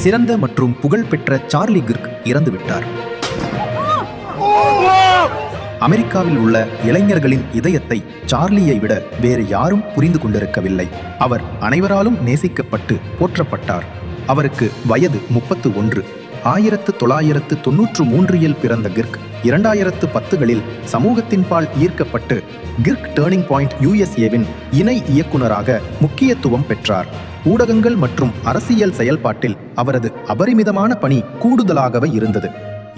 சிறந்த மற்றும் புகழ்பெற்ற சார்லி கிர்க் இறந்துவிட்டார். அமெரிக்காவில் உள்ள இளைஞர்களின் இதயத்தை சார்லியை விட வேறு யாரும் புரிந்து கொண்டிருக்கவில்லை. அவர் அனைவராலும் நேசிக்கப்பட்டு போற்றப்பட்டார். அவருக்கு வயது 31. 1993 பிறந்த கிர்க் 2010களில் சமூகத்தின் பால் ஈர்க்கப்பட்டு கிர்க் டர்னிங் பாயிண்ட் USA-வின் இணை இயக்குனராக முக்கியத்துவம் பெற்றார். ஊடகங்கள் மற்றும் அரசியல் செயல்பாட்டில் அவரது அபரிமிதமான பணி கூடுதலாகவே இருந்தது.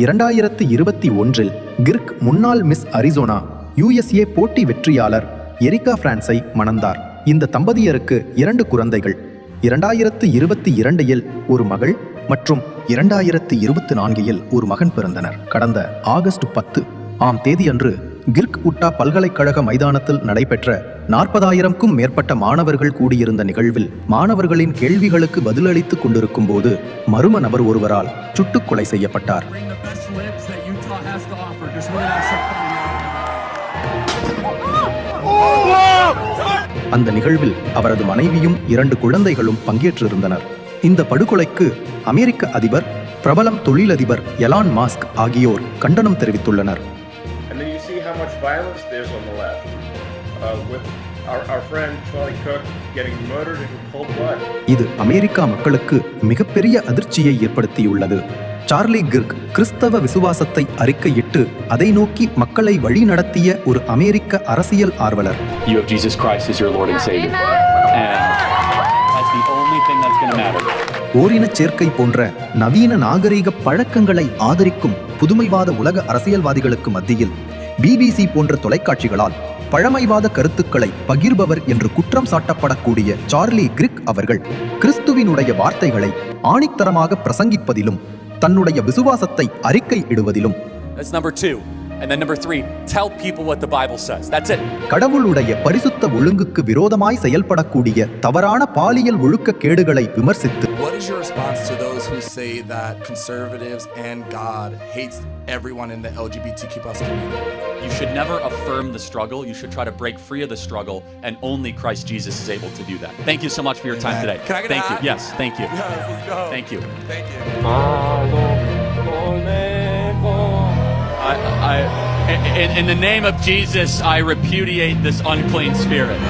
2021 கிர்க் முன்னாள் மிஸ் அரிசோனா USA போட்டி வெற்றியாளர் எரிகா பிரான்ஸை மணந்தார். இந்த தம்பதியருக்கு 2 குழந்தைகள். 2022 ஒரு மகள் மற்றும் 2024 ஒரு மகன் பிறந்தனர். கடந்த ஆகஸ்ட் 10 அன்று கிர்க் உட்டா பல்கலைக்கழக மைதானத்தில் நடைபெற்ற 40,000க்கும் மேற்பட்ட மாணவர்கள் கூடியிருந்த நிகழ்வில் மாணவர்களின் கேள்விகளுக்கு பதிலளித்துக் கொண்டிருக்கும் போது மர்ம நபர் ஒருவரால் சுட்டுக் கொலை செய்யப்பட்டார். அந்த நிகழ்வில் அவரது மனைவியும் 2 குழந்தைகளும் பங்கேற்றிருந்தனர். இந்த படுகொலைக்கு அமெரிக்க அதிபர், பிரபலம் தொழிலதிபர் எலான் மாஸ்க் ஆகியோர் கண்டனம் தெரிவித்துள்ளனர். இது அமெரிக்கா மக்களுக்கு மிகப்பெரிய அதிர்ச்சியை ஏற்படுத்தியுள்ளது. சார்லி கிர்க் கிறிஸ்தவ விசுவாசத்தை அறிக்கையிட்டு அதை நோக்கி மக்களை வழி நடத்திய ஒரு அமெரிக்க அரசியல் ஆர்வலர். ஓரின சேர்க்கை போன்ற நவீன நாகரீக பழக்கங்களை ஆதரிக்கும் புதுமைவாத உலக அரசியல்வாதிகளுக்கு மத்தியில் BBC போன்ற தொலைக்காட்சிகளால் பழமைவாத கருத்துக்களை பகிர்பவர் என்று குற்றம் சாட்டப்படக்கூடிய சார்லி கிர்க் அவர்கள் கிறிஸ்துவினுடைய வார்த்தைகளை ஆணித்தரமாக பிரசங்கிப்பதிலும் தன்னுடைய விசுவாசத்தை அறிக்கை இடுவதிலும் கடவுளுடைய பரிசுத்த ஒழுங்குக்கு விரோதமாய் செயல்படக்கூடிய தவறான பாலியல் ஒழுக்க கேடுகளை விமர்சித்து everyone in the LGBTQ+ community. You should never affirm the struggle. You should try to break free of the struggle, and only Christ Jesus is able to do that. Thank you so much for your time today. Can I get thank you. That? Yes, thank you. Yes, let's go. Thank you. Thank you. In the name of Jesus, I repudiate this unclean spirit.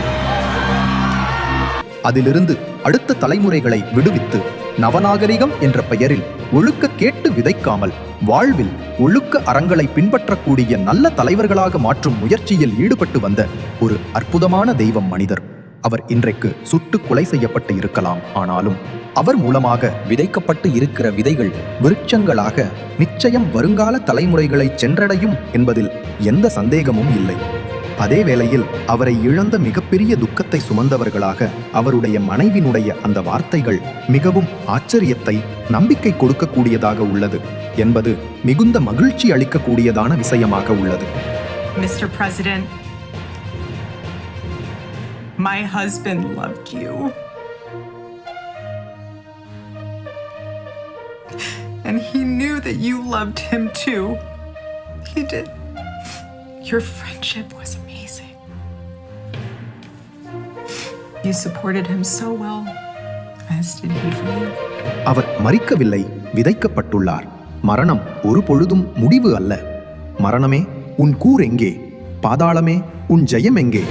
அதிலிருந்து அடுத்த தலைமுறைகளை விடுவித்து நவநாகரிகம் என்ற பெயரில் ஒழுக்க கேட்டு விதைக்காமல் வாழ்வில் ஒழுக்க அறங்களை பின்பற்றக்கூடிய நல்ல தலைவர்களாக மாற்றும் முயற்சியில் ஈடுபட்டு வந்த ஒரு அற்புதமான தெய்வம் மனிதர். அவர் இன்றைக்கு சுட்டு கொலை செய்யப்பட்டு இருக்கலாம். ஆனாலும் அவர் மூலமாக விதைக்கப்பட்டு இருக்கிற விதைகள் விருட்சங்களாக நிச்சயம் வருங்கால தலைமுறைகளை சென்றடையும் என்பதில் எந்த சந்தேகமும் இல்லை. அதே வேளையில் அவரை இழந்த மிகப்பெரிய துக்கத்தை சுமந்தவர்களாக அவருடைய மனைவினுடைய அந்த வார்த்தைகள் மிகவும் ஆச்சரியத்தை, நம்பிக்கை கொடுக்கக்கூடியதாக உள்ளது என்பது மிகுந்த மகிழ்ச்சி அளிக்கக்கூடியதான விஷயமாக உள்ளது. Mr. President, my husband loved you. And he knew that you loved him too. He did. Your friendship was amazing. You supported him so well, as did he for you. அவர் மரிக்கவில்லை, விதைக்கப்பட்டுள்ளார். மரணம் ஒரு பொழுதும் முடிவு அல்ல. மரணமே உன் கூர் எங்கே? பாதாளமே உன் ஜெயம் எங்கே?